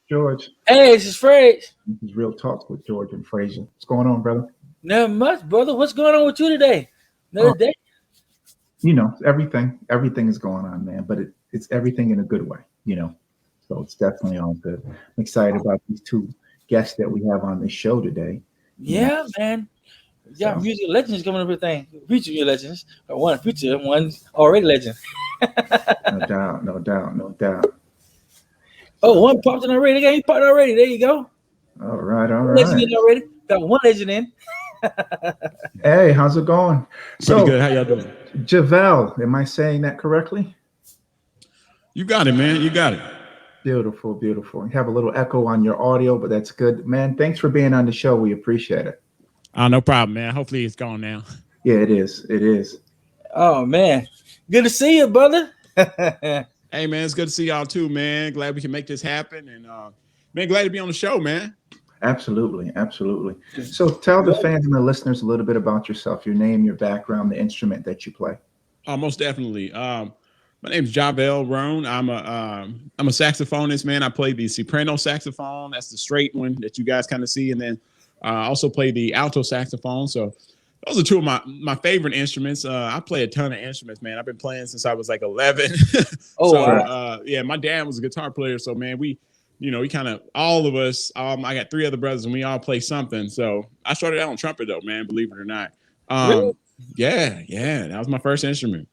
George. Hey, this is Fred. This is Real Talks with George and Frazier. What's going on, brother? Not much, brother. What's going on with you today? Another day? Everything. Everything is going on, man. But it's everything in a good way, So it's definitely all good. I'm excited about these two guests that we have on this show today. Yeah, man. Yeah, So. music legends coming up with thing. Future legends. One future, one already legend. No doubt, no doubt, no doubt. Oh, one popped in already. He popped already. There you go. All right, all Legend right. in already. Got one legend in. Hey, how's it going? Pretty good. How y'all doing? Jahvelle, am I saying that correctly? You got it, man. You got it. Beautiful, beautiful. You have a little echo on your audio, but that's good. Man, thanks for being on the show. We appreciate it. No problem, man. Hopefully it's gone now. Yeah, it is. It is. Oh, man. Good to see you, brother. Hey, man, it's good to see y'all too, man. Glad we can make this happen. And, man, glad to be on the show, man. Absolutely, absolutely. So tell the fans and the listeners a little bit about yourself, your name, your background, the instrument that you play. Most definitely. My name is Jahvelle Roan. I'm a saxophonist, man. I play the soprano saxophone. That's the straight one that you guys kind of see. And then I also play the alto saxophone. So those are two of my favorite instruments. I play a ton of instruments, man. I've been playing since I was like 11. Oh, so, wow. Yeah, my dad was a guitar player. So, man, we kind of, all of us, I got three other brothers and we all play something. So I started out on trumpet though, man, believe it or not. Really? Yeah, that was my first instrument.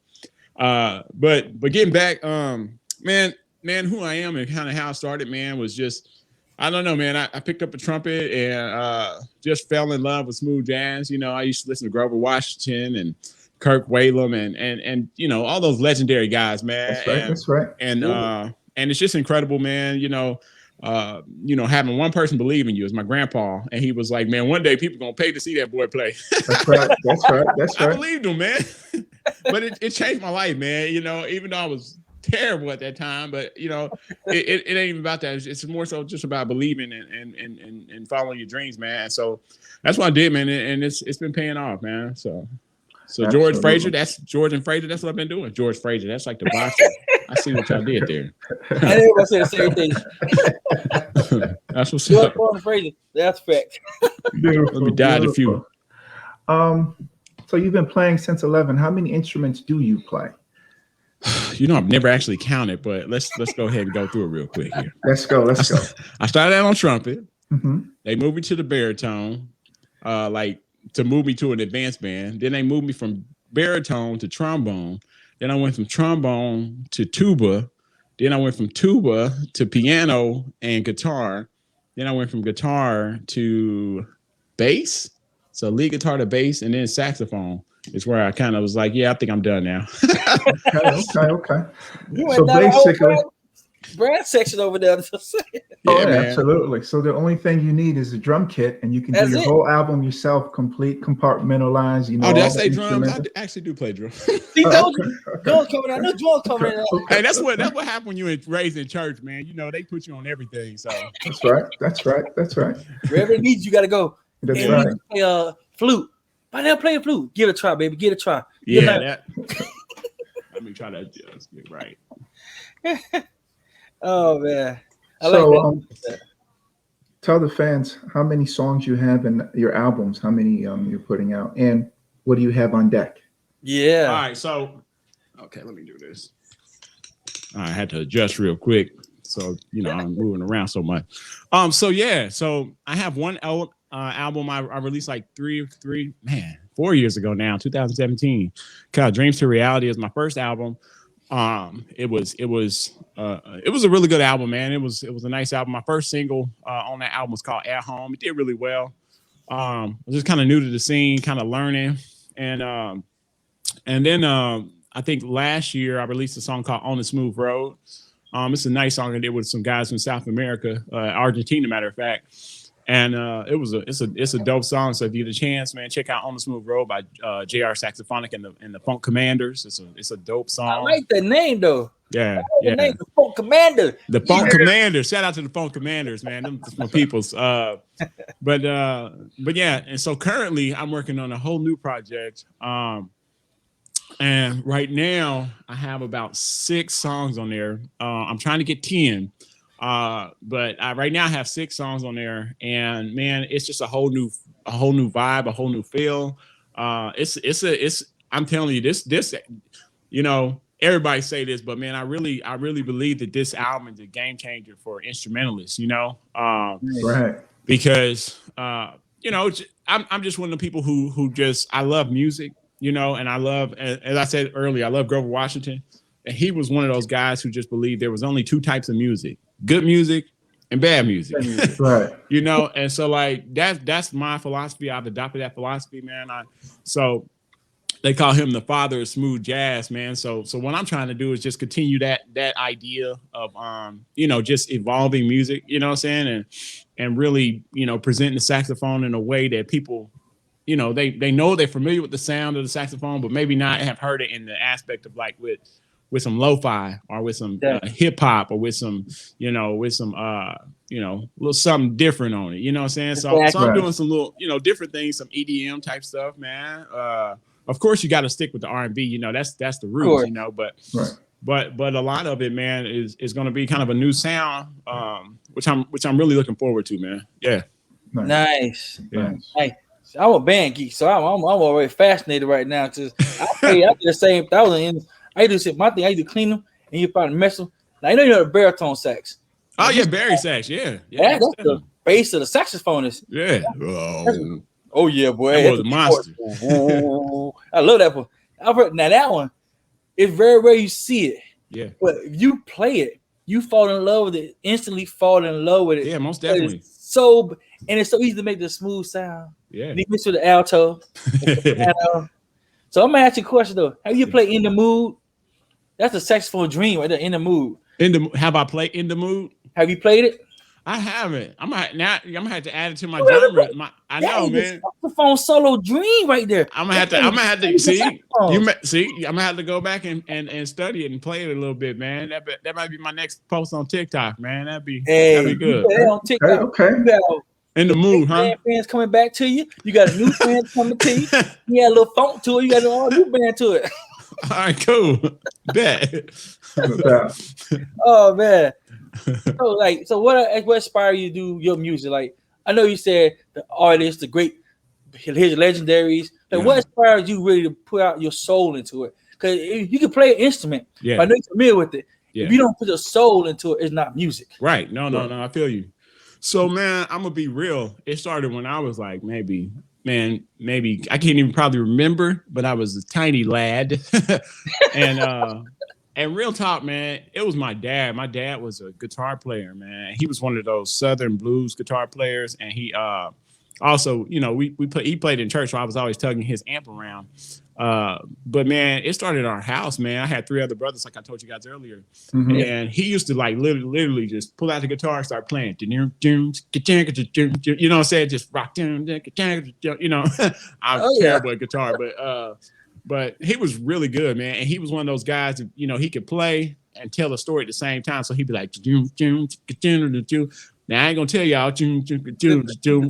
But getting back, man, who I am and kind of how I started, man, was just, I don't know, man. I picked up a trumpet and just fell in love with smooth jazz. I used to listen to Grover Washington and Kirk Whalum and all those legendary guys, man. That's right. And it's just incredible, man. Having one person believe in you is my grandpa, and he was like, man, one day people gonna pay to see that boy play. That's right. That's right. That's right. I believed him, man. But it changed my life, man. Even though I was terrible at that time, but it ain't even about that. It's more so just about believing and following your dreams, man. And so that's what I did, man. And it's been paying off, man. So George Frazier, that's George and Frazier. That's what I've been doing. George Frazier, that's like the boxer. I see what y'all did there. I didn't want to say the same thing. That's what's up. George Frazier, that's fact. Beautiful. Let me dive a few. So you've been playing since 11. How many instruments do you play? I've never actually counted, but let's go ahead and go through it real quick here. Let's go. I started out on trumpet. Mm-hmm. They moved me to the baritone, to move me to an advanced band. Then they moved me from baritone to trombone. Then I went from trombone to tuba. Then I went from tuba to piano and guitar. Then I went from guitar to bass. So lead guitar to bass, and then saxophone is where I kind of was like, yeah, I think I'm done now. Okay. So basically, brand section over there. Absolutely. So the only thing you need is a drum kit, and you can do your whole album yourself, complete, compartmentalized. Did I say drums? I actually do play drums. Drums coming out. No drums coming out. Hey, that's what happened when you were raised in church, man. They put you on everything. So that's right. Wherever it needs, you got to go. That's right. Play a flute. Why not play a flute? Give it a try, baby. Give it a try. Yeah. Let me try that. Just get right. Oh man. Tell the fans how many songs you have in your albums, how many you're putting out, and what do you have on deck? Yeah. All right. So, okay, let me do this. I had to adjust real quick. So, I'm moving around so much. So I have one album I released like 4 years ago now, 2017. Called Dreams to Reality is my first album. It was a really good album, man. It was a nice album. My first single on that album was called At Home. It did really well. I was just kind of new to the scene, kind of learning. And then I think last year I released a song called On the Smooth Road. It's a nice song I did with some guys from South America, Argentina, matter of fact. And it's a dope song. So if you get a chance, man, check out On the Smooth Road by J.R. Saxophonic and the Funk Commanders. It's a dope song. I like the name thow. Yeah. The name, the Funk Commander. The Funk Commanders. Shout out to the Funk Commanders, man. Them my peoples. But yeah. And so currently I'm working on a whole new project. And right now I have about 6 songs on there. I'm trying to get 10. But I right now have 6 songs on there, and man, it's just a whole new vibe, a whole new feel. It's I'm telling you, this you know, everybody say this, but man, I really believe that this album is a game changer for instrumentalists, you know, Right. because you know, I'm just one of the people who just, I love music, you know, and I love, as I said earlier, I love Grover Washington, and he was one of those guys who just believed there was only 2 types of music: good music and bad music. Right. You know, and so like that's my philosophy. I've adopted that philosophy, man. So they call him the father of smooth jazz, man. So what I'm trying to do is just continue that idea of you know, just evolving music, you know what I'm saying, and really, you know, presenting the saxophone in a way that people, you know, they know they're familiar with the sound of the saxophone, but maybe not have heard it in the aspect of like with some lo-fi or with some hip hop or with some, you know, you know, a little something different on it, you know what I'm saying? So I'm doing some little, you know, different things, some EDM type stuff, man. Of course, you got to stick with the R&B, you know, that's the roots, you know, but a lot of it, man, is going to be kind of a new sound, which I'm really looking forward to, man. Yeah. Nice. Yeah. Hey, I'm a band geek, so I'm already fascinated right now. Cause I do the same thing. I do my thing. I do clean them, and you probably mess them. Now you know the baritone sax. Oh yeah, bari sax. Yeah. That's the base of the saxophonist. Yeah. Oh yeah, boy. That was a monster. I love that one. Now that one, it's very rare you see it. Yeah. But if you play it, you fall in love with it. Instantly fall in love with it. Yeah, most definitely. It's so easy to make the smooth sound. Yeah. And you mix with the alto. So I'm gonna ask you a question though. Have you played In the Mood? That's a saxophone dream right there. In the Mood. Have I played In the Mood? Have you played it? I haven't. I'm gonna have to add it to my genre. I know, man. Saxophone solo dream right there. I'm gonna have to see. I'm gonna have to go back and study it and play it a little bit, man. That might be my next post on TikTok, man. That'd be good. On TikTok. Okay. In the Mood, huh? Fans coming back to you. You got a new fan coming to you. You got a little funk to it. You got a all new band to it. All right, cool. Bet. Oh man. So what inspired you to do your music? Like, I know you said the artists, the great, his legendaries. Like, what inspired you really to put out your soul into it? Because you can play an instrument, but I know you're familiar with it. Yeah. If you don't put your soul into it, it's not music. Right. No. I feel you. So, man, I'm gonna be real. It started when I was like maybe I can't even probably remember, but I was a tiny lad, and real talk, man, it was my dad. My dad was a guitar player, man. He was one of those Southern blues guitar players, and he also, you know, he played in church, so I was always tugging his amp around. But man, it started in our house, man. I had 3 other brothers, like I told you guys earlier, and he used to like literally just pull out the guitar and start playing. You know what I'm saying? Just rock, you know. I'm terrible at guitar, but he was really good, man. And he was one of those guys that, you know, he could play and tell a story at the same time. So he'd be like, now I ain't gonna tell y'all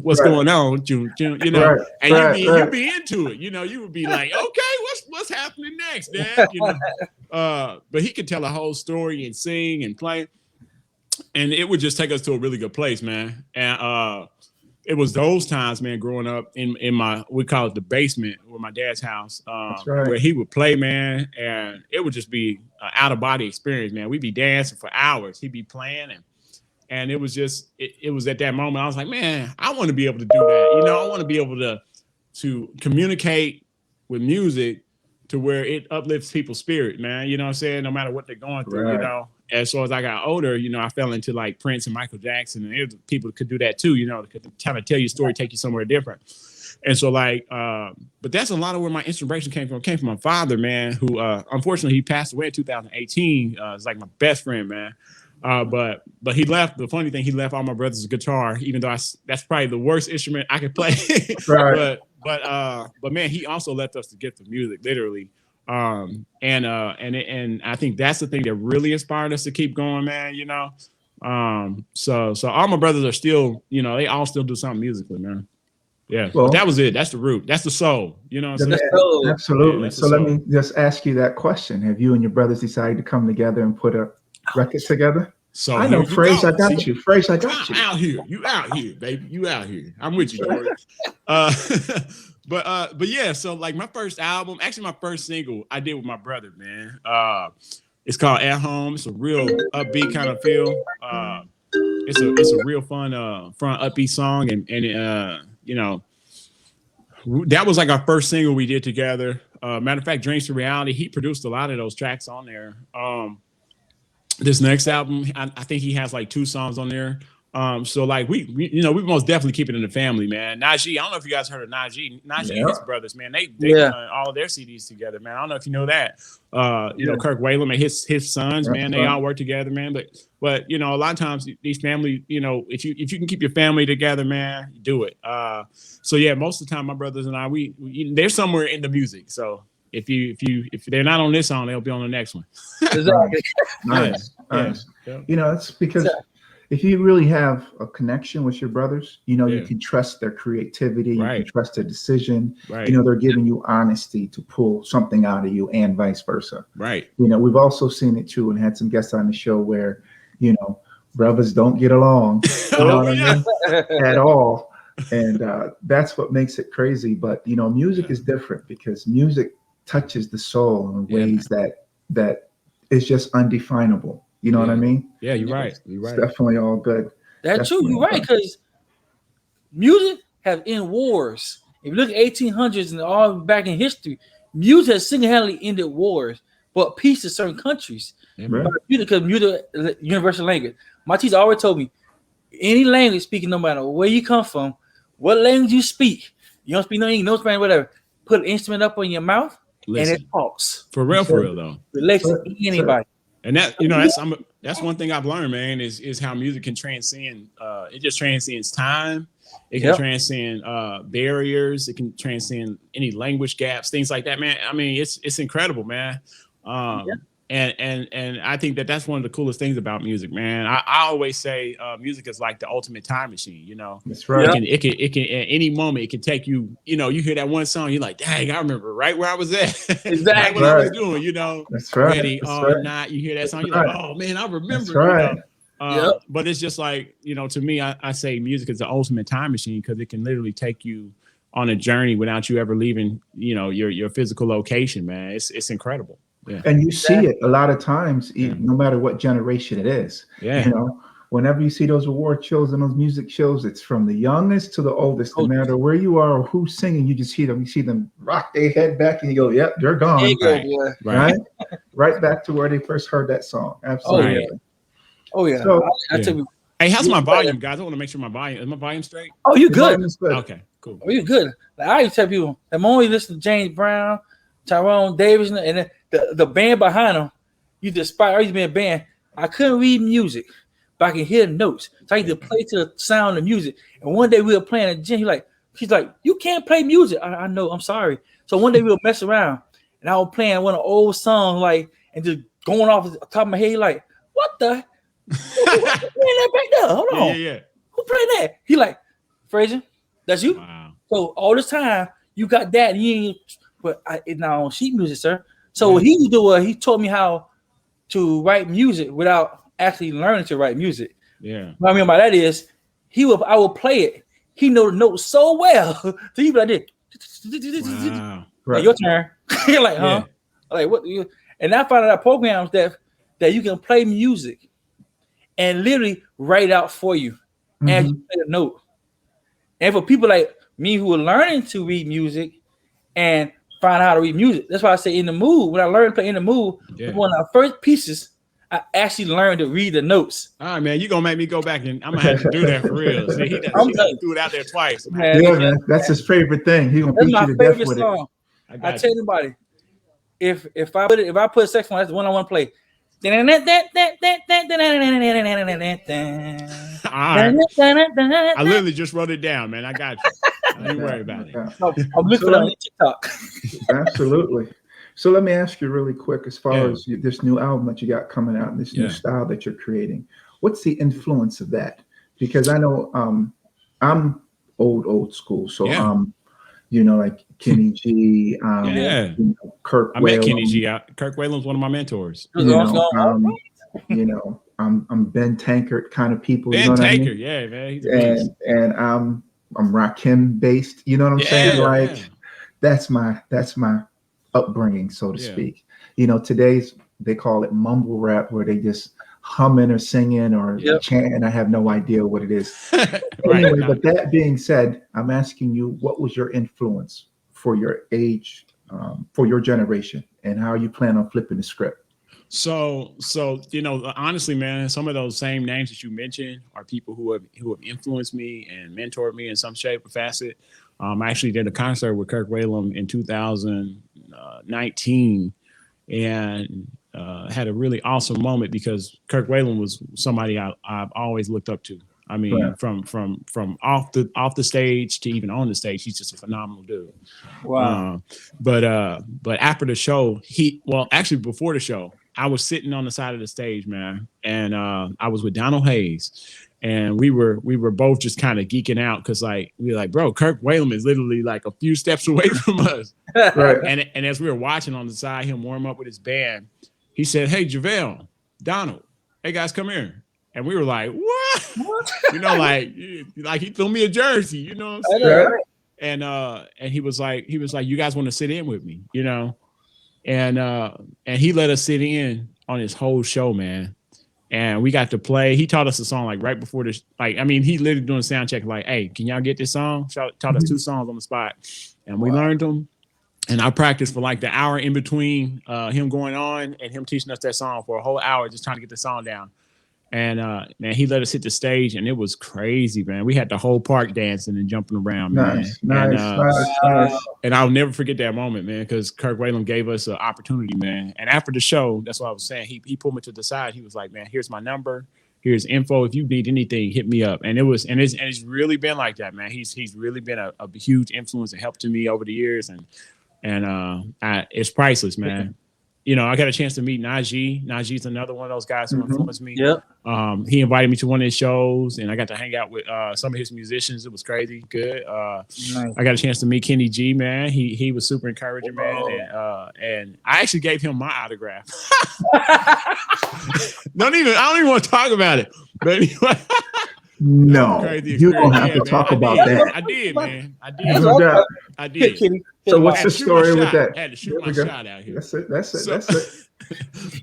what's going on, you know, and you'd be into it, you know. You would be like, okay, what's happening next, Dad? You know, but he could tell a whole story and sing and play, and it would just take us to a really good place, man. And it was those times, man, growing up in we call it the basement, or my dad's house, where he would play, man, and it would just be an out of body experience, man. We'd be dancing for hours. He'd be playing, and it was just, it was at that moment I was like, man, I want to be able to do that. You know, I want to be able to communicate with music to where it uplifts people's spirit, man. You know what I'm saying? No matter what they're going through, you know. As so as I got older, you know, I fell into like Prince and Michael Jackson, and people could do that too, you know, could kind of tell you a story, take you somewhere different. And so like, but that's a lot of where my inspiration came from my father, man, who unfortunately he passed away in 2018. It's like my best friend, man. But he left. The funny thing, he left all my brothers a guitar, even though that's probably the worst instrument I could play. But man, he also left us the gift of music, literally. And I think that's the thing that really inspired us to keep going, man. You know, so all my brothers are still, you know, they all still do something musically, man. Yeah, well, that was it. That's the root. That's the soul. You know what I'm saying? Absolutely. So let me just ask you that question: have you and your brothers decided to come together and put a record together? So I know, Phrase, I got See, you. Phrase, I got you. Out here. You out here, baby. You out here. I'm with you, Jordan. But yeah, so like my first album, actually my first single I did with my brother, man. It's called At Home. It's a real upbeat kind of feel. It's a real fun upbeat song, and you know, that was like our first single we did together. Matter of fact, Dreams to Reality, he produced a lot of those tracks on there. This next album, I think he has like 2 songs on there. So like we most definitely keep it in the family, man. Najee, I don't know if you guys heard of Najee and his brothers, man. They done all of their CDs together, man. I don't know if you know that. You know, Kirk Whalum and his sons, man, they all work together, man. But you know, a lot of times these family, you know, if you can keep your family together, man, do it. So yeah, most of the time my brothers and I, they're somewhere in the music. So if they're not on this song, they'll be on the next one. Exactly. Nice. Yeah. You know, it's because if you really have a connection with your brothers, you know, you can trust their creativity, you can trust their decision. You know, they're giving you honesty to pull something out of you, and vice versa. Right. You know, we've also seen it too, and had some guests on the show where, you know, brothers don't get along at all. And that's what makes it crazy. But, you know, music is different because music touches the soul in ways that is just undefinable. You know what I mean? Yeah, you're right. You're right. It's definitely all good. That's true. You're right, because music have ended wars. If you look at 1800s and all back in history, music has single-handedly ended wars, but peace to certain countries. Right. Because music is universal language. My teacher always told me, any language speaking, no matter where you come from, what language you speak, you don't speak no English, no Spanish, whatever, put an instrument up on your mouth, and it talks. For real though. Relates to anybody. And that, you know, that's one thing I've learned, man, is how music can transcend. It just transcends time. It can transcend barriers. It can transcend any language gaps, things like that, man. I mean, it's incredible, man. And I think that's one of the coolest things about music, man. I always say music is like the ultimate time machine. You know, that's right. It can at any moment it can take you. You know, you hear that one song, you're like, dang, I remember right where I was at. Exactly what I was doing. You know, that's right. Ready or not, you hear that song, you're like, oh man, I remember. That's right. You know? But it's just like, you know, to me, I say music is the ultimate time machine because it can literally take you on a journey without you ever leaving, you know, your physical location, man. It's incredible. Yeah. And you see it a lot of times, no matter what generation it is. Yeah. You know, whenever you see those award shows and those music shows, it's from the youngest to the oldest. No matter where you are or who's singing, you just hear them. You see them rock their head back, and you go, "Yep, they're gone." Right back to where they first heard that song. Absolutely. Oh yeah. So, hey, how's my volume, guys? I want to make sure is my volume straight? Oh, you good? Okay, cool. Oh, you good? Like, I used to tell people, I'm only listening to James Brown, Tyrone Davis, and the band behind them. You despise. I used to be in a band. I couldn't read music, but I can hear the notes. So I used to play to the sound of music. And one day we were playing at the gym. She's like, you can't play music. I know. I'm sorry. So one day we were messing around, and I was playing one of the old songs, like, and just going off the top of my head. He like, what the? Who playing that back there? Hold on. Yeah. Who playing that? He like, Frazier, that's you. Wow. So all this time you got that, and you ain't. But it's not on sheet music, sir. So what he do he taught me how to write music without actually learning to write music. Yeah. What I mean by that is I will play it. He know the notes so well. So he be like this. Wow. Like, your turn. You're like, huh? Yeah. Like what? And I found out programs that you can play music and literally write out for you as you play the note. And for people like me who are learning to read music and find out how to read music, that's why I say In the Mood. When I learned to play In the Mood, one of the first pieces, I actually learned to read the notes. All right, man, you're gonna make me go back and I'm gonna have to do that for real. See, he threw it out there twice. Man. Yeah, man, that's his favorite thing. He's gonna beat you to death with song. I tell anybody, if I put a saxophone, that's the one I want to play. All right. I literally just wrote it down, man. I got you. Don't worry about it. I'm looking on TikTok. Absolutely. So let me ask you really quick, as far as this new album that you got coming out and this new style that you're creating, what's the influence of that? Because I know I'm old school, so you know, like Kenny G, you know, Kirk. I met Kenny G. Kirk Whalen's one of my mentors. You know, I'm Ben Tankard kind of people. Ben you know what Tankard, I mean? yeah, man. He's a and I'm Rakim based. You know what I'm saying? Like that's my upbringing, so to speak. You know, today's they call it mumble rap, where they just humming or singing or chanting. I have no idea what it is. Anyway, but that being said, I'm asking you, what was your influence for your age, for your generation, and how you plan on flipping the script? So you know, honestly, man, some of those same names that you mentioned are people who have influenced me and mentored me in some shape or facet. I actually did a concert with Kirk Whalum in 2019, and had a really awesome moment because Kirk Whalum was somebody I've always looked up to. I mean, from off the stage to even on the stage, he's just a phenomenal dude. Wow. But after the show, actually before the show, I was sitting on the side of the stage, man, and I was with Donald Hayes, and we were both just kind of geeking out because we were like, bro, Kirk Whalum is literally like a few steps away from us. Right. And as we were watching on the side, him warm up with his band, he said, "Hey, Jahvelle, Donald, hey guys, come here." And we were like, "What?" You know, like he threw me a jersey, you know what I'm saying? And he was like, "You guys want to sit in with me?" You know, and he let us sit in on his whole show, man. And we got to play. He taught us a song like right before this. Like, I mean, he literally doing sound check. Like, "Hey, can y'all get this song?" Taught us 2 songs on the spot, and we learned them. And I practiced for like the hour in between him going on and him teaching us that song for a whole hour, just trying to get the song down. And man, he let us hit the stage, and it was crazy, man. We had the whole park dancing and jumping around, man. Nice. And I'll never forget that moment, man, because Kirk Whalum gave us an opportunity, man. And after the show, that's what I was saying. He pulled me to the side. He was like, "Man, here's my number. Here's info. If you need anything, hit me up." And it's really been like that, man. He's really been a huge influence and help to me over the years, and it's priceless, man. You know, I got a chance to meet Najee. Najee's another one of those guys who influenced me. Yep. He invited me to one of his shows, and I got to hang out with some of his musicians. It was crazy, good. Nice. I got a chance to meet Kenny G, man. He was super encouraging, man. And I actually gave him my autograph. I don't even want to talk about it. But anyway. No, you don't have to talk about that. I did, man. I did. I did. So what's the story with that? I had to shoot my shot out here. That's it.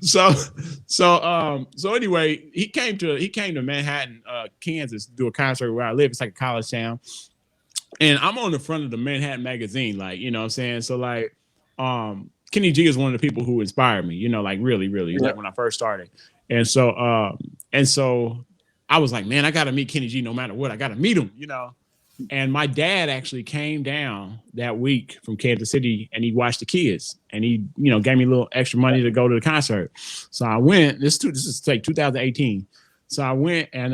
So anyway, he came to Manhattan, Kansas, to do a concert where I live. It's like a college town, and I'm on the front of the Manhattan magazine, like, you know what I'm saying. So like, Kenny G is one of the people who inspired me, you know, like really, like when I first started, and so I was like, man, I got to meet Kenny G no matter what. I got to meet him, you know. And my dad actually came down that week from Kansas City, and he watched the kids, and he, you know, gave me a little extra money to go to the concert. So I went. This is like 2018. So I went, and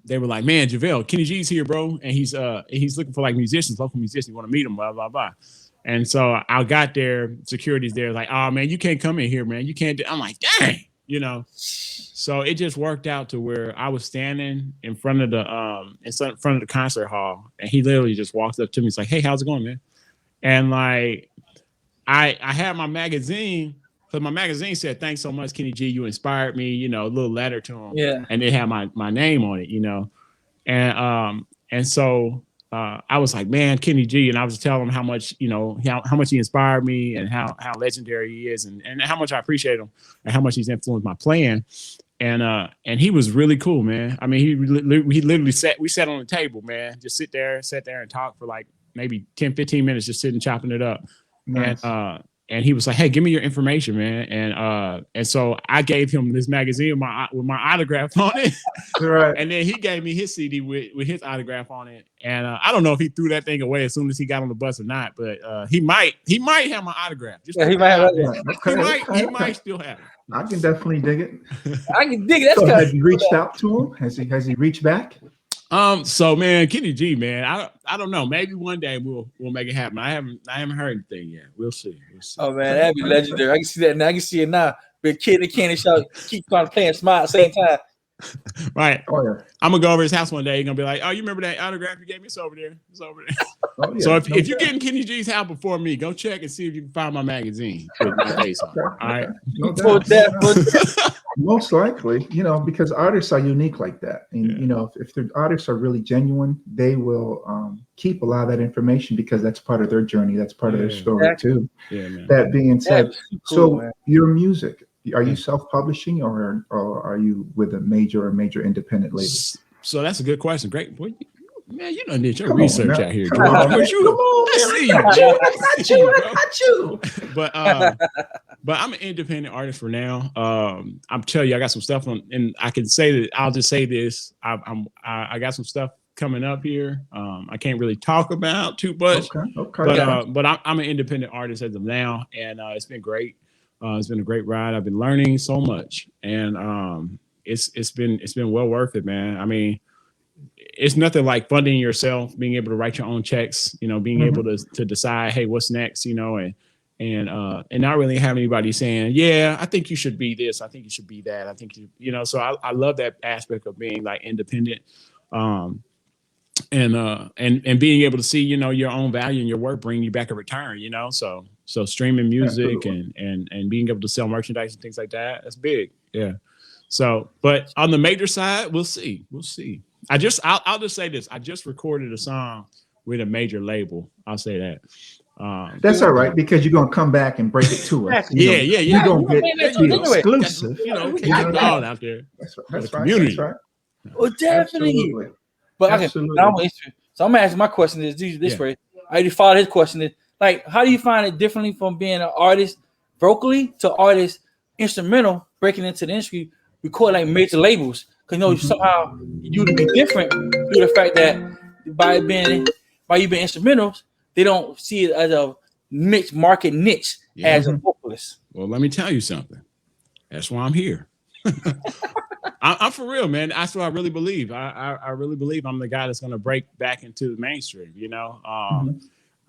they were like, "Man, Jahvelle, Kenny G's here, bro, and he's looking for like musicians, local musicians. You want to meet him, blah blah blah." And so I got there. Security's there, like, "Oh man, you can't come in here, man. You can't." I'm like, "Dang." You know, so it just worked out to where I was standing in front of the concert hall, and he literally just walked up to me. He's like, "Hey, how's it going, man?" And like, I had my magazine, because my magazine said, "Thanks so much, Kenny G. You inspired me." You know, a little letter to him. Yeah. And it had my name on it. You know, and so I was like, "Man, Kenny G," and I was telling him how much, you know, how much he inspired me, and how legendary he is, and how much I appreciate him, and how much he's influenced my playing. And he was really cool, man. I mean, he literally sat on the table, man, just sat there and talk for like maybe 10, 15 minutes, just sitting, chopping it up. Nice. And he was like, "Hey, give me your information, man." And so I gave him this magazine with my autograph on it. Right. And then he gave me his CD with his autograph on it. And I don't know if he threw that thing away as soon as he got on the bus or not, but he might have my autograph. Just he might have it. He might still have it. I can definitely dig it. I can dig it. So have you reached out to him? Has he reached back? So man, Kenny G, man, I don't know. Maybe one day we'll make it happen. I haven't heard anything yet. We'll see. Oh man, that'd be legendary. I can see that now. I can see it now. But kid and Kenny show keep on playing smart at the same time. Right. Oh yeah. I'm gonna go over his house one day. He's gonna be like, "Oh, you remember that autograph you gave me? It's over there. It's over there." Oh, yeah. So if you get in Kenny G's house before me, go check and see if you can find my magazine with my face on. All right. Most likely, because artists are unique like that. And, if the artists are really genuine, they will keep a lot of that information because that's part of their journey. That's part of their story too. Yeah, man. That being said, cool, man. Your music, are you self-publishing or are you with a major independent label? So that's a good question. Great. Boy, man, you done did your research out here. Come on, man. I got you. But I'm an independent artist for now. I'm telling you, I got some stuff on, and I can say that. I'll just say this: I got some stuff coming up here. I can't really talk about too much. Okay. But I'm an independent artist as of now, and it's been great. It's been a great ride. I've been learning so much, and it's been well worth it, man. I mean, it's nothing like funding yourself, being able to write your own checks, being able to decide, hey, what's next, and not really have anybody saying, yeah, I think you should be this, I think you should be that, I think so I love that aspect of being like independent, and being able to see, your own value and your work bring you back a return, so streaming music and being able to sell merchandise and things like that, that's big. Yeah. So, but on the major side, we'll see. I'll just say this. I just recorded a song with a major label. I'll say that. That's all right, because you're gonna come back and break it to us. Yeah. You're gonna get the exclusive. Get all out there. That's right. Well, definitely. Absolutely. But Absolutely. So I'm gonna ask my question this way. I already followed his question. Like, how do you find it differently from being an artist vocally to artist instrumental, breaking into the industry, record like major labels? Because somehow you to be different due to the fact that by you being instrumentals, they don't see it as a market niche as a vocalist. Well, let me tell you something. That's why I'm here. I'm for real, man. That's what I really believe. I really believe I'm the guy that's going to break back into the mainstream,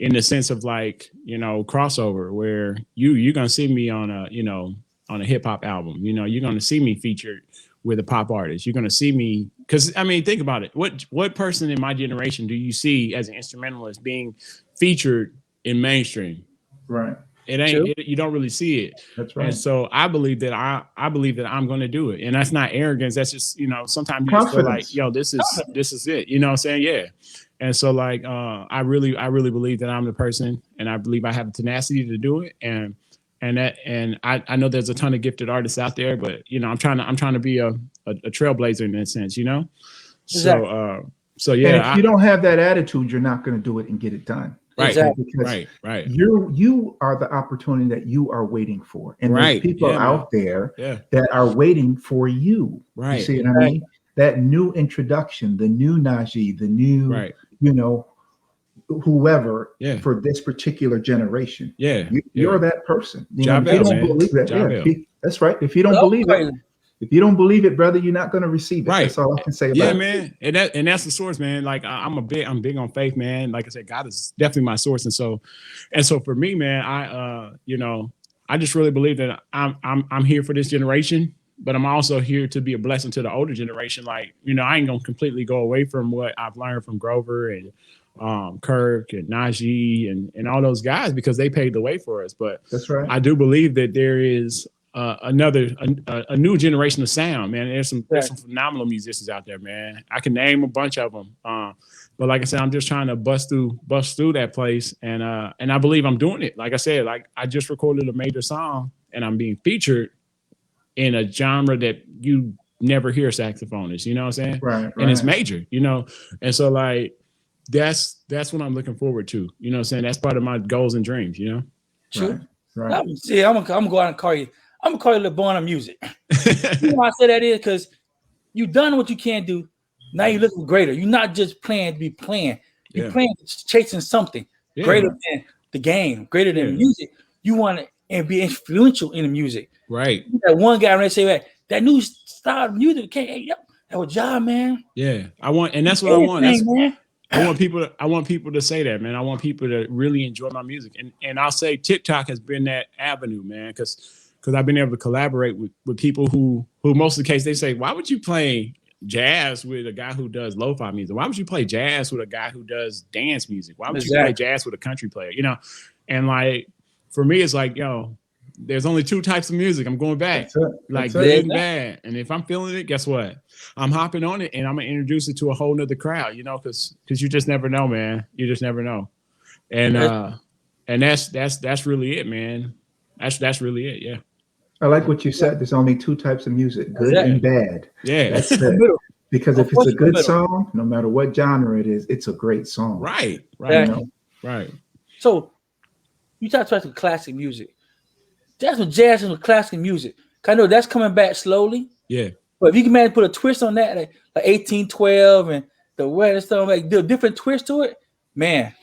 in the sense of like, crossover, where you're going to see me on a hip hop album. You're going to see me featured with a pop artist. You're going to see me, because I mean, think about it. What person in my generation do you see as an instrumentalist being featured in mainstream? Right. It ain't. You don't really see it. That's right. And so I believe that I'm going to do it. And that's not arrogance. That's just sometimes you just feel like, yo, this is it. You know what I'm saying? Yeah. And so like I really believe that I'm the person, and I believe I have the tenacity to do it. And I know there's a ton of gifted artists out there, but I'm trying to be a trailblazer in that sense, Exactly. So yeah. And if you don't have that attitude, you're not going to do it and get it done. Right. Exactly. Right. You are the opportunity that you are waiting for, and there's people out there that are waiting for you. Right. You see what I mean? That new introduction, the new Najee, the new, whoever for this particular generation. Yeah. You're that person. Jahvelle, if you don't believe that, that's right. If you don't believe it. If you don't believe it, brother, you're not going to receive it. Right. That's all I can say about it. Yeah, man. And that's the source, man. Like I'm big on faith, man. Like I said, God is definitely my source. And so for me, man, I just really believe that I'm here for this generation, but I'm also here to be a blessing to the older generation. Like, I ain't going to completely go away from what I've learned from Grover and Kirk and Najee and all those guys, because they paved the way for us. But that's right. I do believe that there is a new generation of sound, man. There's some phenomenal musicians out there, man. I can name a bunch of them. But like I said, I'm just trying to bust through that place. And I believe I'm doing it. Like I said, like I just recorded a major song and I'm being featured in a genre that you never hear saxophonists, you know what I'm saying? Right. And it's major, And so like, that's what I'm looking forward to. You know what I'm saying? That's part of my goals and dreams, True. Right. I'm gonna go out and call you. I'm gonna call you LeBron of music. You know why I say that is because you've done what you can do. Now you're looking greater. You're not just playing to be playing. You're playing, chasing something greater than the game, greater than music. You want to be influential in the music. Right. That one guy when they say that new style of music that was job, man. Yeah, and that's what I want. Man. I want people to say that, man. I want people to really enjoy my music. And I'll say TikTok has been that avenue, man, because I've been able to collaborate with people who most of the case, they say, why would you play jazz with a guy who does lo-fi music? Why would you play jazz with a guy who does dance music? Why would you play jazz with a country player? And like, for me, it's like, there's only two types of music. I'm going back, like good and bad. And if I'm feeling it, guess what? I'm hopping on it, and I'm gonna introduce it to a whole nother crowd. You know, because you just never know, man. You just never know. And that's really it, man. That's really it. Yeah. I like what you said. There's only two types of music, good and bad. Yeah. That's it. Because if it's a good song, no matter what genre it is, it's a great song. Right. You know? Right. So you talked about classic music. That's what jazz and classic music. I know that's coming back slowly. Yeah. But if you can manage to put a twist on that, like 1812 and the way and stuff, like do a different twist to it, man.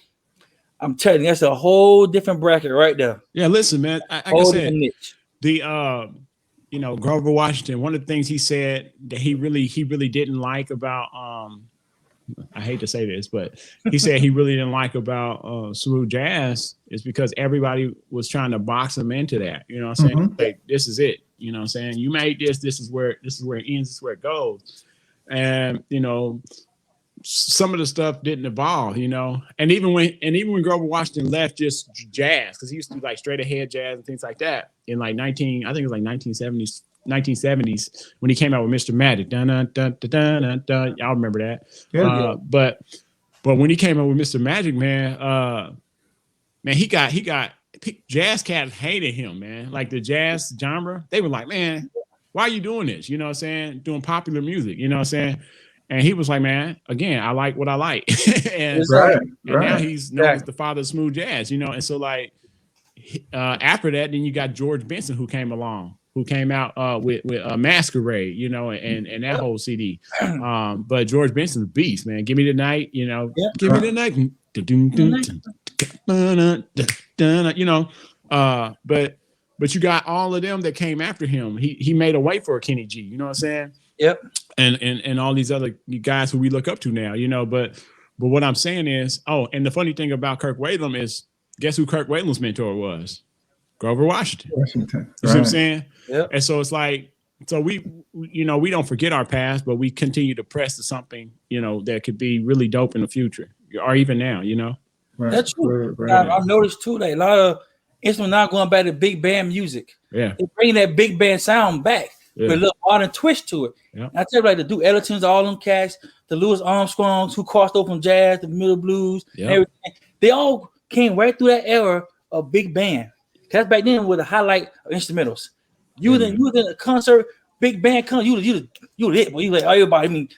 I'm telling you, that's a whole different bracket right there. Yeah, listen, man. Like I said, the Grover Washington, one of the things he said that he really didn't like about I hate to say this, but he said he really didn't like about smooth jazz is because everybody was trying to box him into that. You know what I'm saying? Mm-hmm. Like, this is it. You know what I'm saying? You made this is where it ends, this is where it goes. And some of the stuff didn't evolve, and even when Grover Washington left just jazz, because he used to do like straight ahead jazz and things like that in like 1970s when he came out with Mr. Magic. Dun, dun, dun, dun, dun, dun, dun. Y'all remember that? Yeah. But when he came out with Mr. Magic, man, he got jazz cats hated him, man. Like the jazz genre, they were like, man, why are you doing this? You know what I'm saying? Doing popular music, you know what I'm saying? And he was like, man, again, I like what I like. and now he's known as the father of smooth jazz, and so like after that, then you got George Benson who came out with Masquerade, and that whole CD. But George Benson's a beast, man. Give me the night, give me the night. But you got all of them that came after him. He made a way for a Kenny G, you know what I'm saying? Yep. And all these other guys who we look up to now, but what I'm saying is, and the funny thing about Kirk Whalum is, guess who Kirk Whalem's mentor was? Grover Washington. You see what I'm saying? Yep. And so it's like, so we don't forget our past, but we continue to press to something, that could be really dope in the future or even now, Right. That's true. Right. I've noticed too that a lot of instruments now going back to big band music. Yeah. They bring that big band sound back. With a little modern twist to it. Yep. I tell you, like the Duke Ellingtons, all them cats, the Louis Armstrongs who crossed over from jazz, the middle blues, everything. They all came right through that era of big band. That's back then with a highlight of instrumentals. You was in a concert, big band concert, you lit, but you like everybody. I mean,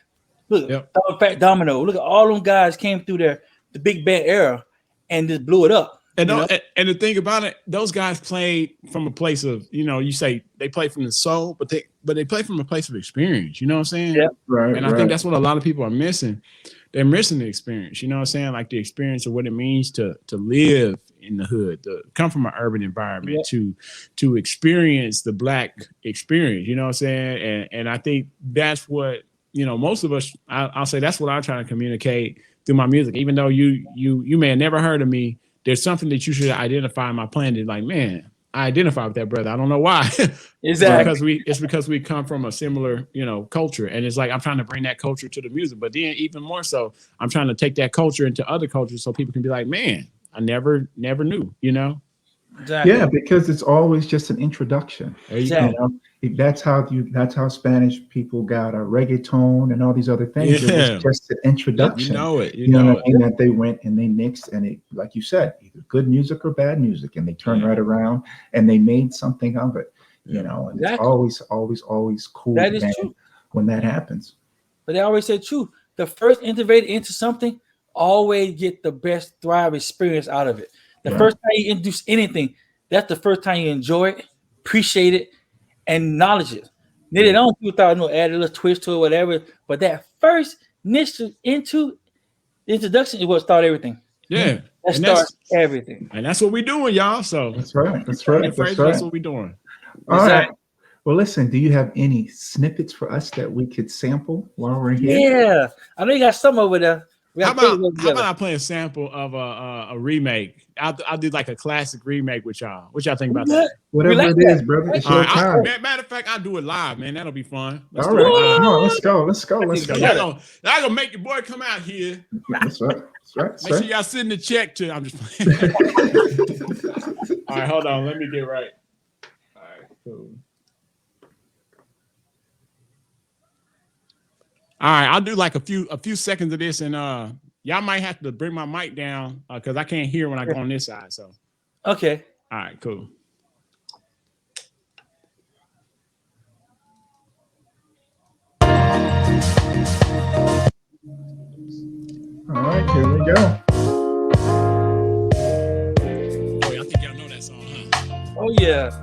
look, Fat Domino. Look at all them guys came through there, the big band era, and just blew it up. And the thing about it, those guys played from a place of, you say they play from the soul, but they play from a place of experience. You know what I'm saying? Yeah. Right. And I think that's what a lot of people are missing. They're missing the experience. You know what I'm saying? Like the experience of what it means to live in the hood, to come from an urban environment, to experience the Black experience. You know what I'm saying? And I think that's what, most of us, I'll say that's what I try to communicate through my music. Even though you may have never heard of me, there's something that you should identify in my plan. That like, man, I identify with that brother. I don't know why. Exactly. It's because we come from a similar, culture. And it's like, I'm trying to bring that culture to the music, but then even more so, I'm trying to take that culture into other cultures so people can be like, man, I never knew, Exactly. Yeah, because it's always just an introduction. Exactly. That's how Spanish people got a reggaeton and all these other things. Yeah. It was just an introduction. You know it. That they went and they mixed, and it, like you said, either good music or bad music, and they turned right around and they made something of it. And it's always cool. That is true when that happens. But they always say true. The first innovator into something always get the best thrive experience out of it. The first time you introduce anything, that's the first time you enjoy it, appreciate it, and acknowledge it. Then they don't people thought add a little twist to it, whatever. But that first into introduction is what started everything. Yeah. That starts everything. And that's what we're doing, y'all. So that's right. That's what we're doing. All right. Well, listen, do you have any snippets for us that we could sample while we're here? Yeah. I know you got some over there. How about I play a sample of a remake? I'll do like a classic remake with y'all. What y'all think about that? Whatever it is, brother. It's your time. Matter of fact, I'll do it live, man. That'll be fun. All right. Come on, let's go. Y'all gonna make your boy come out here. That's right. Make sure y'all send the check to. I'm just playing. All right, hold on. Let me get right. cool. All right, I'll do like a few seconds of this, and y'all might have to bring my mic down because I can't hear when I go on this side. So, okay. All right, cool. All right, here we go. Oh, I think y'all know that song, huh? Oh yeah.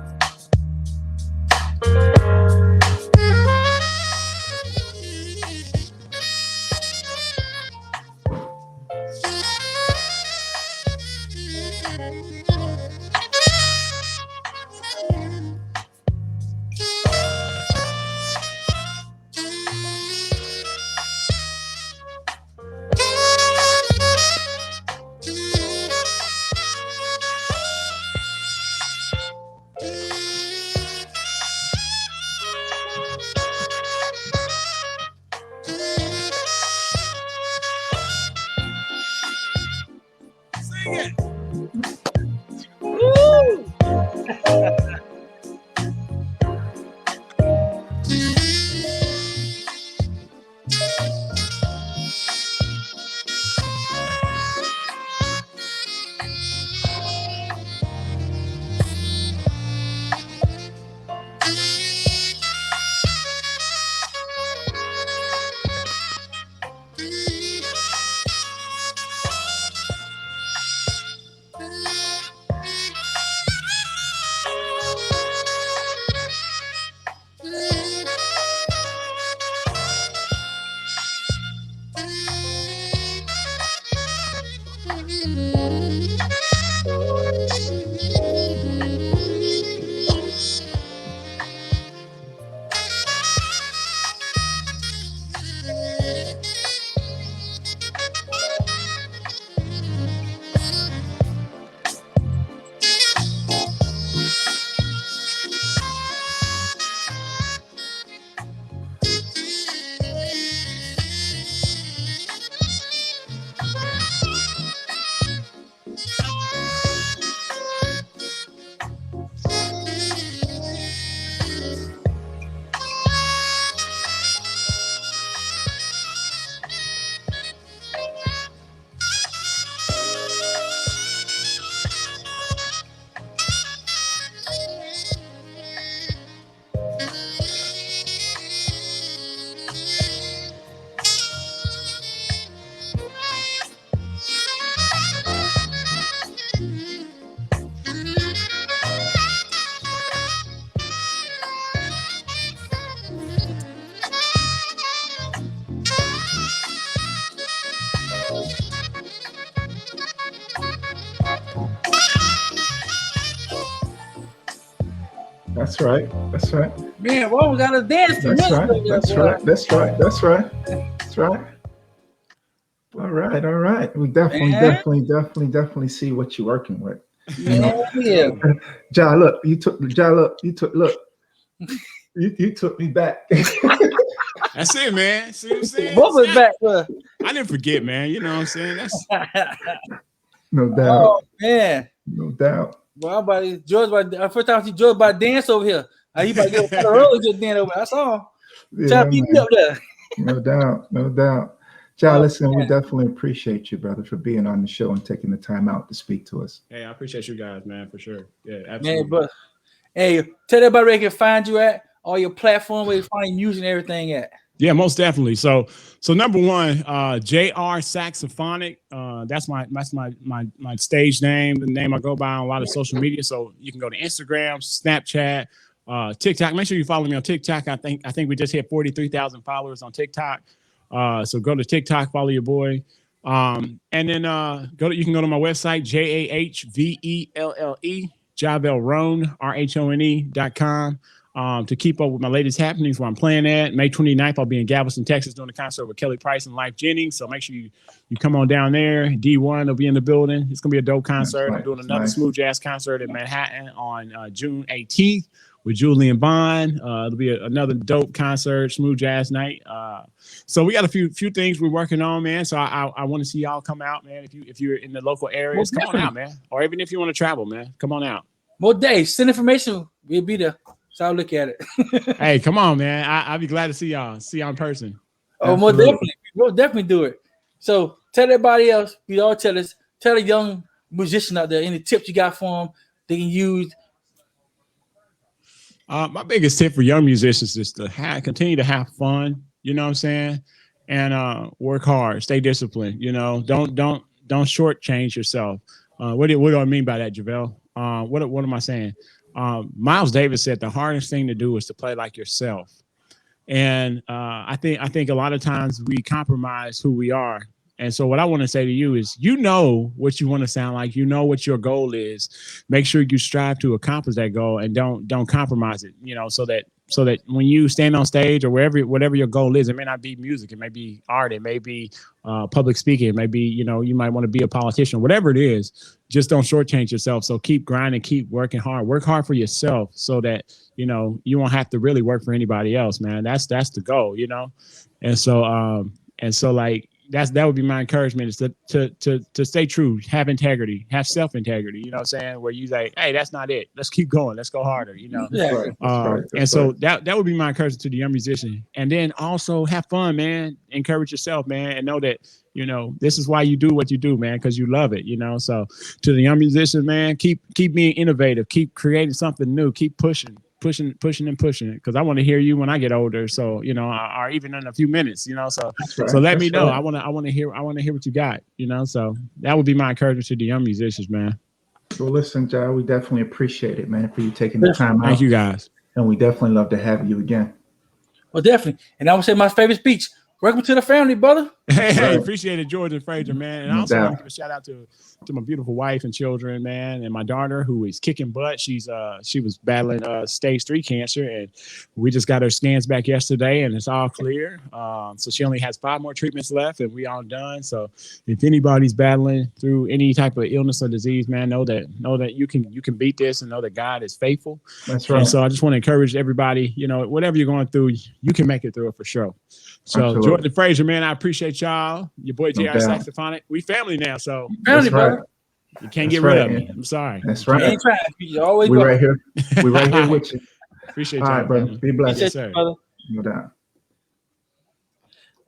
Sing it. Woo! That's right. That's right. Man, why we gotta dance for That's minutes? right. That's right. That's right. That's right. That's right. All right. All right. We definitely see what you're working with. You know? Yeah. Ja, look, you took me back. That's it, man. See what I'm saying? Both of back, bro. I didn't forget, man. You know what I'm saying? That's No doubt. Oh man. No doubt. Well, I'm about to George first time I see George about to dance over here. He about to get a roll just dance over there. I saw him. Yeah, Trying to beat me up there. No doubt. No doubt. Ja, listen, man. we definitely appreciate you, brother, for being on the show and taking the time out to speak to us. Hey, I appreciate you guys, man, for sure. Yeah, absolutely. Man, but hey, tell everybody where they can find you at, all your platform, where you find music and everything at. Yeah, most definitely. So number one, JR Saxophonic. That's my stage name, the name I go by on a lot of social media. So you can go to Instagram, Snapchat, TikTok. Make sure you follow me on TikTok. I think we just hit 43,000 followers on TikTok. So go to TikTok, follow your boy. And then you can go to my website, JAHVELLE, Jahvelle Rhone, RHONE.com. To keep up with my latest happenings where I'm playing at. May 29th, I'll be in Galveston, Texas, doing a concert with Kelly Price and Life Jennings. So make sure you come on down there. D1 will be in the building. It's going to be a dope concert. Right. I'm doing another smooth jazz concert in Manhattan on June 18th with Julian Bond. It'll be another dope concert, smooth jazz night. So we got a few things we're working on, man. So I want to see y'all come out, man. If you're in the local areas, come on out, man. Or even if you want to travel, man, come on out. More days, send information. We'll be there. So I look at it. Hey, come on, man. I'll be glad to see y'all in person. Oh, more definitely. We'll definitely do it. So tell everybody else, tell a young musician out there any tips you got for them they can use. My biggest tip for young musicians is to continue to have fun. You know what I'm saying? And work hard, stay disciplined. You know, don't shortchange yourself. What do I mean by that, Jahvelle? What am I saying? Miles Davis said the hardest thing to do is to play like yourself. And I think a lot of times we compromise who we are. And so what I want to say to you is, you know what you want to sound like, you know what your goal is. Make sure you strive to accomplish that goal and don't compromise it, you know, so that when you stand on stage or whatever your goal is, it may not be music, it may be art, it may be public speaking, it may be, you know, you might want to be a politician, whatever it is, just don't shortchange yourself. So keep grinding, keep working hard, work hard for yourself so that, you know, you won't have to really work for anybody else, man. That's the goal, you know? And so like, that would be my encouragement is to stay true, have integrity, have self-integrity, you know what I'm saying? Where you like, hey, that's not it. Let's keep going. Let's go harder, you know? Yeah. So that would be my encouragement to the young musician. And then also have fun, man. Encourage yourself, man. And know that, you know, this is why you do what you do, man, because you love it, you know? So to the young musicians, man, keep being innovative, keep creating something new, keep pushing it, because I want to hear you when I get older. So, you know, or even in a few minutes, you know, so let me know. Right. I want to hear what you got, you know, so that would be my encouragement to the young musicians, man. Well, listen, Jai, we definitely appreciate it, man, for you taking the time out. Thank you, guys. And we definitely love to have you again. Well, definitely. And I would say my favorite speech, welcome to the family, brother. Hey, appreciate it, George and Fraser, man. And I also want to give a shout out to my beautiful wife and children, man, and my daughter who is kicking butt. She was battling stage 3 cancer, and we just got her scans back yesterday, and it's all clear. So she only has 5 more treatments left, and we all done. So if anybody's battling through any type of illness or disease, man, know that you can beat this, and know that God is faithful. That's right. And so I just want to encourage everybody, you know, whatever you're going through, you can make it through it for sure. So absolutely. George and Fraser, man, I appreciate y'all. Your boy JR Saxophonic. We family now, so family, brother. You can't get rid of me. I'm sorry. That's right. You always we right here. We right here with you. Appreciate you. All right, brother. Be blessed. Yes, sir. Brother. No doubt.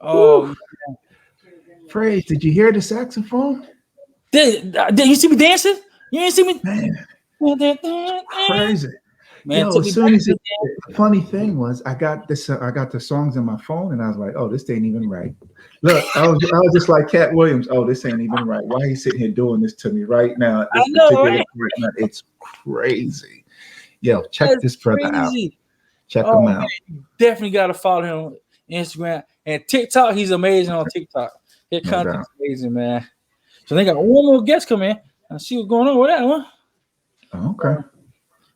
Oh, Fraser, did you hear the saxophone? Did you see me dancing? You didn't see me? Man. Crazy. Man, as soon as the funny thing was, I got the songs in my phone, and I was like, "Oh, this ain't even right." Look, I was just like Cat Williams. Oh, this ain't even right. Why are you sitting here doing this to me right now? I know, right? It's crazy. Yo, check this brother out. Check him out. Man, definitely got to follow him on Instagram and TikTok. He's amazing on TikTok. His content's amazing, man. So they got one more guest come in. I see what's going on with that one. Okay.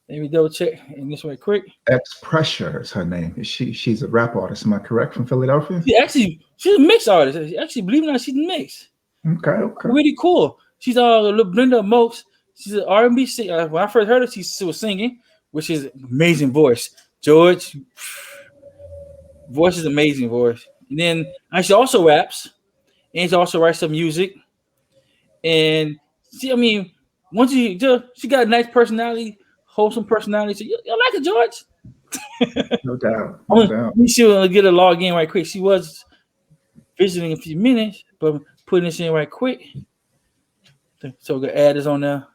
Let me double check in this way quick. Xxxpressure is her name. She's a rap artist. Am I correct? From Philadelphia? She's a mix artist. Actually, believe it or not, she's mixed. Okay. Really cool. She's a little blender of most. She's an R&B singer. When I first heard her, she was singing, which is amazing voice. George, voice is amazing voice. And then she also raps, and she also writes some music. And she got a nice personality. Wholesome personality. So you like it, George? No doubt. She'll get a log in right quick. She was visiting a few minutes, but putting this in right quick. So we're gonna add this on there.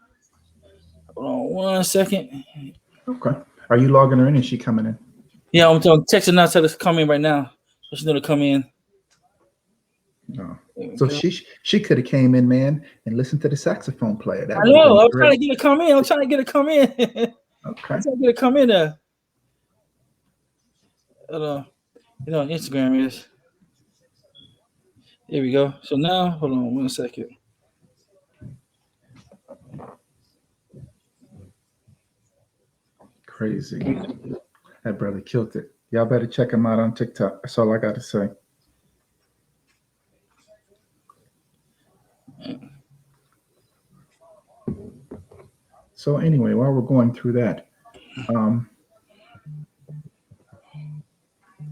Hold on 1 second. Okay. Are you logging her in? Is she coming in? Yeah, I'm texting now. Tell her to come in right now. So she's gonna come in. Oh. So she could have came in, man, and listened to the saxophone player. I know. I was trying to get her to come in. I'm trying to get her to come in. Okay. I'm trying to get her to come in there. You know, Instagram is. There we go. So now, hold on 1 second. Crazy. That brother killed it. Y'all better check him out on TikTok. That's all I got to say. So anyway, while we're going through that,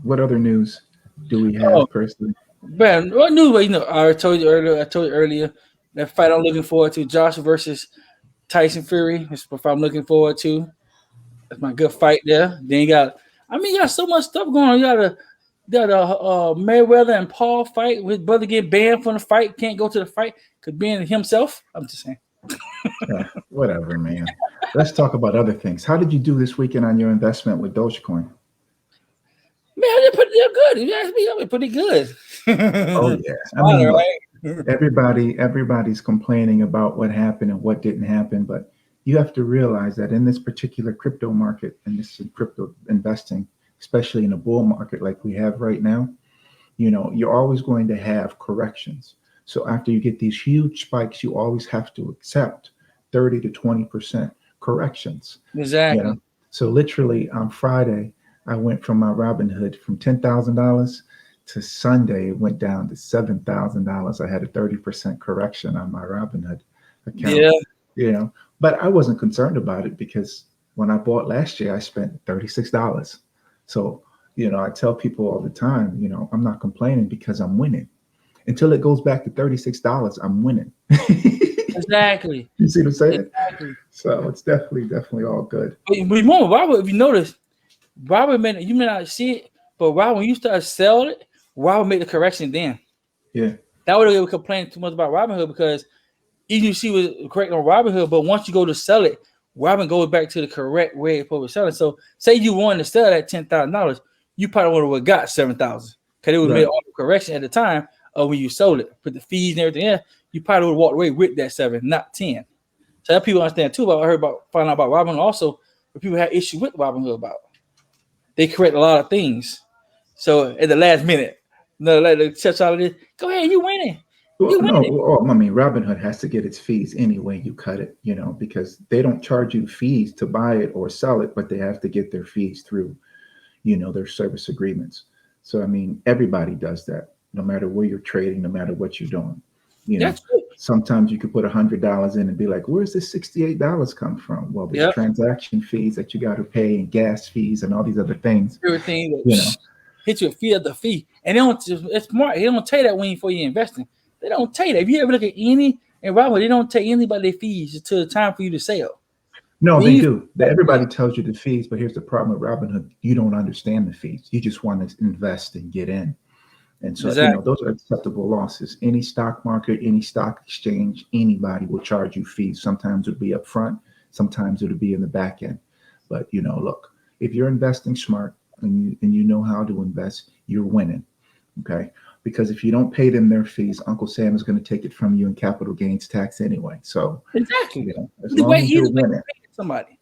what other news do we have personally? Man, what news? You know, I told you earlier that fight I'm looking forward to, Josh versus Tyson Fury. That's what I'm looking forward to. That's my good fight there. Then you got so much stuff going on. You got a Mayweather and Paul fight. His brother get banned from the fight, can't go to the fight because being himself. I'm just saying. Whatever, man. Let's talk about other things. How did you do this weekend on your investment with Dogecoin? Man, they're good. You asked me, they're pretty good. Oh yeah, I mean, right? everybody's complaining about what happened and what didn't happen, but you have to realize that in this particular crypto market and this crypto investing, especially in a bull market like we have right now, you're always going to have corrections. So after you get these huge spikes, you always have to accept 30 to 20% corrections. Exactly. So literally on Friday, I went from my Robinhood from $10,000 to Sunday, it went down to $7,000. I had a 30% correction on my Robinhood account. Yeah. But I wasn't concerned about it because when I bought last year, I spent $36. So, I tell people all the time, I'm not complaining because I'm winning. Until it goes back to $36, I'm winning. Exactly. You see what I'm saying? Exactly. So it's definitely all good. But remember, Robert, if you notice, Robert, you may not see it, but Robert, when you start selling it, Robert made the correction then. Yeah. That would have complained too much about Robinhood because even you see was correct on Robinhood, but once you go to sell it, Robin goes back to the correct way for selling. So say you wanted to sell at $10,000, you probably would have got $7,000 because it would have made all the correction at the time of when you sold it, put the fees and everything in. You probably would have walked away with that 7, not 10. So that people understand too. But I found out about Robinhood also, but people had issue with Robinhood about. They correct a lot of things. So at the last minute, like touch all of this. Go ahead, you winning. Robinhood has to get its fees anyway. You cut it, because they don't charge you fees to buy it or sell it, but they have to get their fees through, their service agreements. So everybody does that, no matter where you're trading, no matter what you're doing. Sometimes you could put $100 in and be like, where's this $68 come from? Well, there's transaction fees that you got to pay and gas fees and all these other things. Everything hit you a fee of the fee. And it's smart. They don't tell you that before you're investing. They don't tell you that. If you ever look at any and Robinhood, they don't take anybody their fees until the time for you to sell. No, they do. Everybody tells you the fees, but here's the problem with Robinhood. You don't understand the fees. You just want to invest and get in. And so, those are acceptable losses. Any stock market, any stock exchange, anybody will charge you fees. Sometimes it'll be up front. Sometimes it'll be in the back end. But, look, if you're investing smart and you know how to invest, you're winning. Okay. Because if you don't pay them their fees, Uncle Sam is going to take it from you in capital gains tax anyway. So exactly, as long as you're winning. Somebody,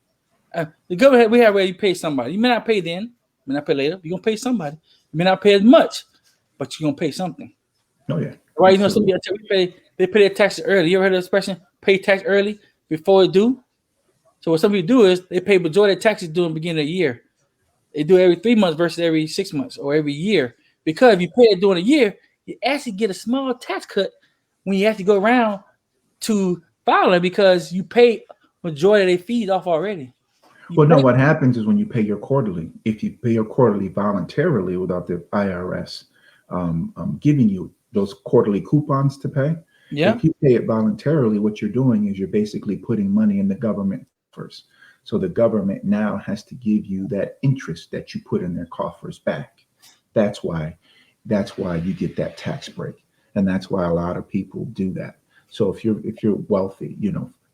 the government we have where you pay somebody. You may not pay then, you may not pay later. You're gonna pay somebody. You may not pay as much, but you're gonna pay something. Oh yeah, right. Some people they pay their taxes early. You ever heard of the expression "pay tax early before it due"? So what some people do is they pay majority of taxes during the beginning of the year. They do it every 3 months versus every 6 months or every year. Because if you pay it during a year, you actually get a small tax cut when you have to go around to filing because you pay majority of their fees off already. What happens is when you pay your quarterly, if you pay your quarterly voluntarily without the IRS giving you those quarterly coupons to pay, if you pay it voluntarily, what you're doing is you're basically putting money in the government coffers. So the government now has to give you that interest that you put in their coffers back. That's why you get that tax break, and that's why a lot of people do that. So if you're wealthy,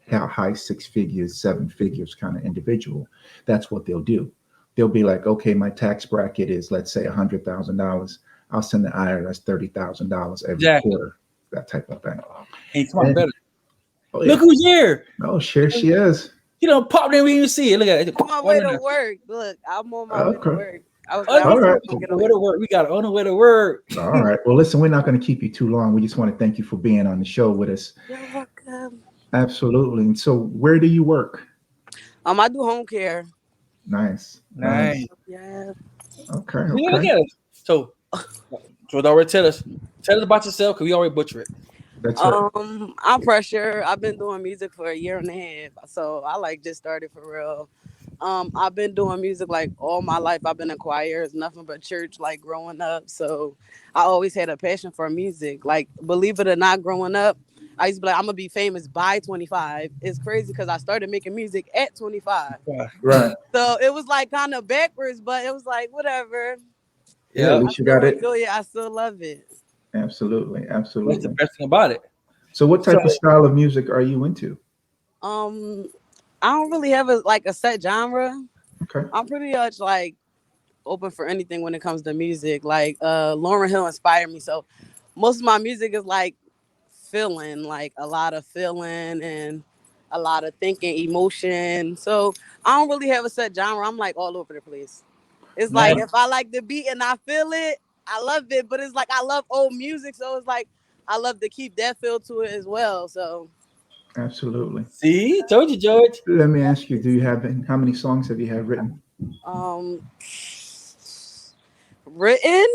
high 6 figures, 7 figures kind of individual, that's what they'll do. They'll be like, okay, my tax bracket is, let's say, $100,000. I'll send the IRS $30,000 every quarter, that type of thing. Hey, come on, better. Oh, yeah. Look who's here! Oh, sure she is. Pop there when you see it. Look at it. On my way to work. Look, I'm on my way to work. All right. We got on the way to work. All right. Well, listen, we're not going to keep you too long. We just want to thank you for being on the show with us. You're welcome. Absolutely. And so, where do you work? I do home care. Nice. Yeah. Okay. Look at it. So already tell us about yourself because we already butcher it. That's right. I'm Pressure. I've been doing music for a year and a half, so I just started for real. I've been doing music all my life. I've been in choirs, nothing but church, growing up. So I always had a passion for music. Believe it or not, growing up, I used to be like, I'm gonna be famous by 25. It's crazy because I started making music at 25. Right. So it was like kind of backwards, but it was like whatever. Yeah, at I least you still got it. enjoy it. I still love it. Absolutely, That's the absolutely. best thing about it. So what type of style of music are you into? I don't really have a set genre. Okay. I'm pretty much like open for anything when it comes to music. Like Lauryn Hill inspired me, so most of my music is like feeling, like a lot of feeling and a lot of thinking, emotion. So I don't really have a set genre. I'm like all over the place. It's like if I like the beat and I feel it, I love it. But it's like I love old music, so it's like I love to keep that feel to it as well. So Absolutely. See, told you, George. Let me ask you, do you have how many songs have you had written? Written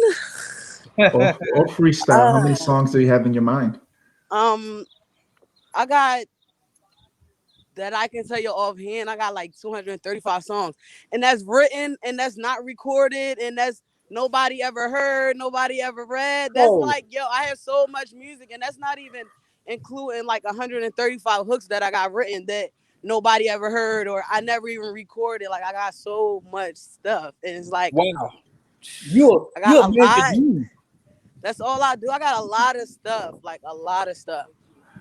Or freestyle? How many songs do you have in your mind? I got that I can tell you offhand. I got like 235 songs, and that's written, and that's not recorded, and that's nobody ever heard, nobody ever read. That's like, yo, I have so much music, and that's not even including like 135 hooks that I got written that nobody ever heard or I never even recorded. Like I got so much stuff, and it's like, wow, I got a lot. dream. That's all I do. I got a lot of stuff, like a lot of stuff.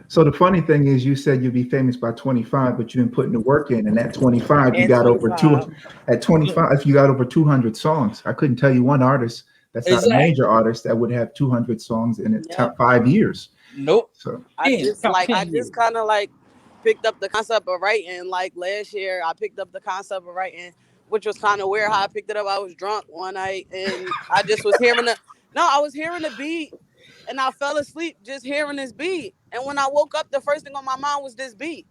So the funny thing is, you said you'd be famous by 25, but you didn't put in the work in. And at 25, you got over 2. At 25, you got over 200 songs. I couldn't tell you one artist that's not a major artist that would have 200 songs in the top 5 years. Nope. So I just kind of like picked up the concept of writing. Like last year, I picked up the concept of writing, which was kind of weird how I picked it up. I was drunk one night and I just was hearing I was hearing the beat. And I fell asleep just hearing this beat. And when I woke up, the first thing on my mind was this beat.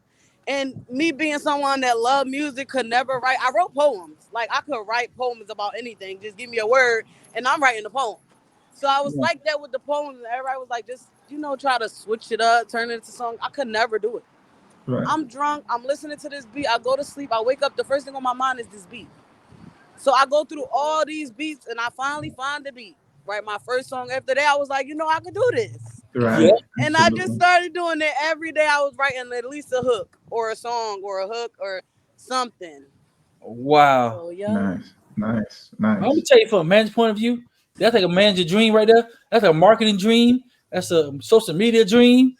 And me being someone that loved music, could never write. I wrote poems. Like I could write poems about anything. Just give me a word and I'm writing a poem. So I was like that with the poems. And everybody was like, just, try to switch it up, turn it into a song. I could never do it. Right. I'm drunk. I'm listening to this beat. I go to sleep. I wake up. The first thing on my mind is this beat. So I go through all these beats and I finally find the beat. Write my first song. After that, I was like, I could do this. Right. Yeah. And I just started doing it every day. I was writing at least a hook or a song or a hook or something. Wow. So, yeah. Nice. I'm gonna tell you from a man's point of view, that's like a man's dream right there. That's a marketing dream. That's a social media dream.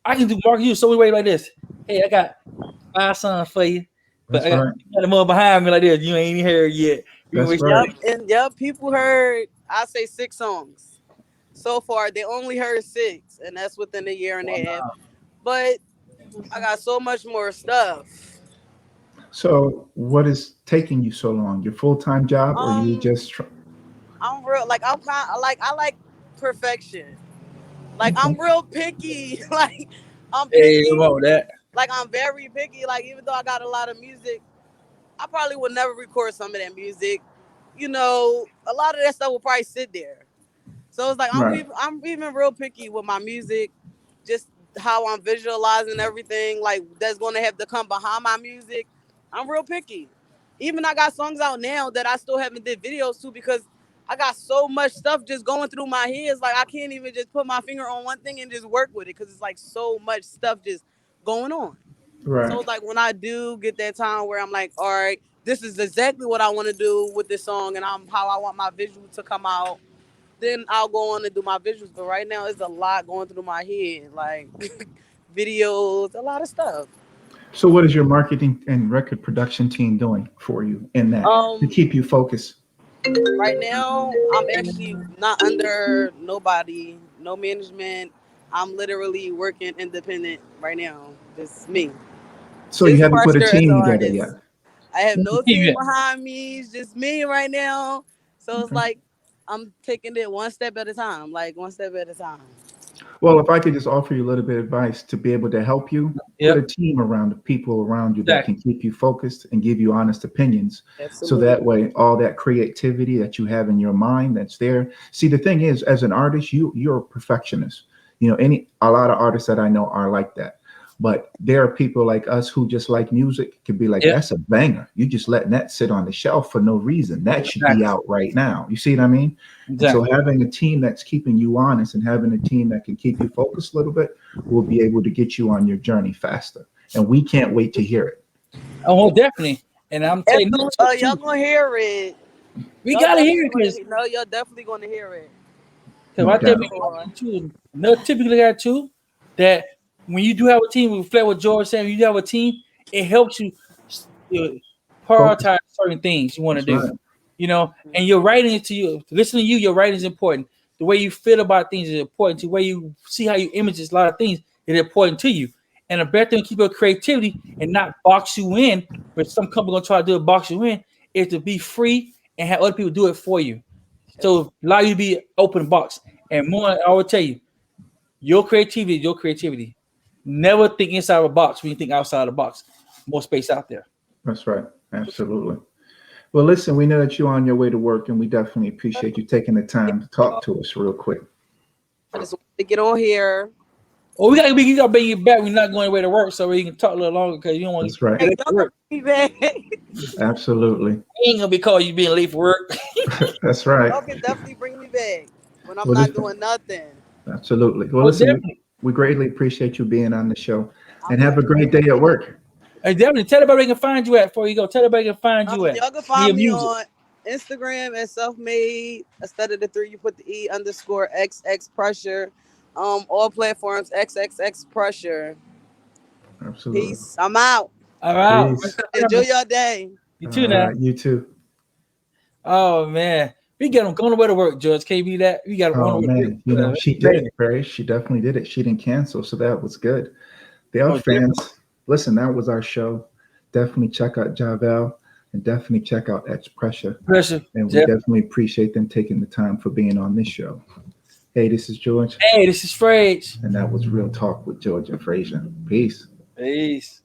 I can do marketing so many ways like this. Hey, I got 5 songs for you. But I got the mother behind me like this. You ain't heard yet. That's right. And people heard, I say 6 songs. So far, they only heard 6, and that's within a year and a half. But I got so much more stuff. So, what is taking you so long? Your full-time job, or you just? I'm real. Like I like perfection. Like I'm real picky. Like I'm picky. Hey, about that. Like I'm very picky. Like even though I got a lot of music, I probably would never record some of that music. A lot of that stuff will probably sit there. So it's like I'm even real picky with my music, just how I'm visualizing everything. Like that's going to have to come behind my music. I'm real picky. Even I got songs out now that I still haven't did videos to because I got so much stuff just going through my head. It's like I can't even just put my finger on one thing and just work with it because it's like so much stuff just going on. Right. So it's like when I do get that time where I'm like, all right, this is exactly what I want to do with this song and how I want my visual to come out. Then I'll go on and do my visuals. But right now, it's a lot going through my head, like videos, a lot of stuff. So what is your marketing and record production team doing for you in that to keep you focused? Right now, I'm actually not under nobody, no management. I'm literally working independent right now. Just me. So you haven't put a team together yet? I have no team behind me. It's just me right now. So it's like I'm taking it one step at a time, like one step at a time. Well, if I could just offer you a little bit of advice to be able to help you, put a team around the people around you that can keep you focused and give you honest opinions. Absolutely. So that way, all that creativity that you have in your mind that's there. See, the thing is, as an artist, you're a perfectionist. A lot of artists that I know are like that. But there are people like us who just like music, could be like, that's a banger. You just letting that sit on the shelf for no reason. That should be out right now. You see what I mean? Exactly. And so having a team that's keeping you honest and having a team that can keep you focused a little bit will be able to get you on your journey faster. And we can't wait to hear it. Oh, well, definitely. And I'm saying, y'all gonna hear it. We gotta hear it because you're definitely gonna hear it. Because I tell you, typically got too that when you do have a team, reflect what George said. When you do have a team, it helps you prioritize certain things you want to do. Right. You know, and your writing is to you. To listen to you, your writing is important. The way you feel about things is important. The way you see how you image a lot of things is important to you. And a better thing to keep your creativity and not box you in, but some company gonna try to do a box you in, is to be free and have other people do it for you. So allow you to be open box. And more, I will tell you, your creativity is your creativity. Never think inside of a box when you think outside of the box. More space out there. That's right. Absolutely. Well, listen, we know that you're on your way to work, and we definitely appreciate you taking the time to talk to us real quick. I just want to get on here. Well, we gotta bring you back. We're not going away to work, so we can talk a little longer because you don't want to. That's right. Be back. Absolutely. I ain't gonna be calling you being late for work. That's right. Y'all can definitely bring me back when I'm not doing nothing. Absolutely. Well, listen, we greatly appreciate you being on the show, and have a great day at work. Hey, definitely tell everybody they can find you at before you go. Tell everybody they can find you at. Y'all can find me on Instagram at selfmade. Instead of the 3, you put the E_Xxpressure. All platforms, Xxxpressure. Absolutely. Peace. I'm out. All right. Enjoy your day. You too now. You too. Oh man. We got them going away to work, Judge. Can't be that. We got them going away to work. You know, she did it, right? She definitely did it. She didn't cancel, so that was good. The other fans, listen, that was our show. Definitely check out Jahvelle and definitely check out Xxxpressure. And we definitely appreciate them taking the time for being on this show. Hey, this is George. Hey, this is Frage. And that was Real Talk with George and Frazier. Peace. Peace.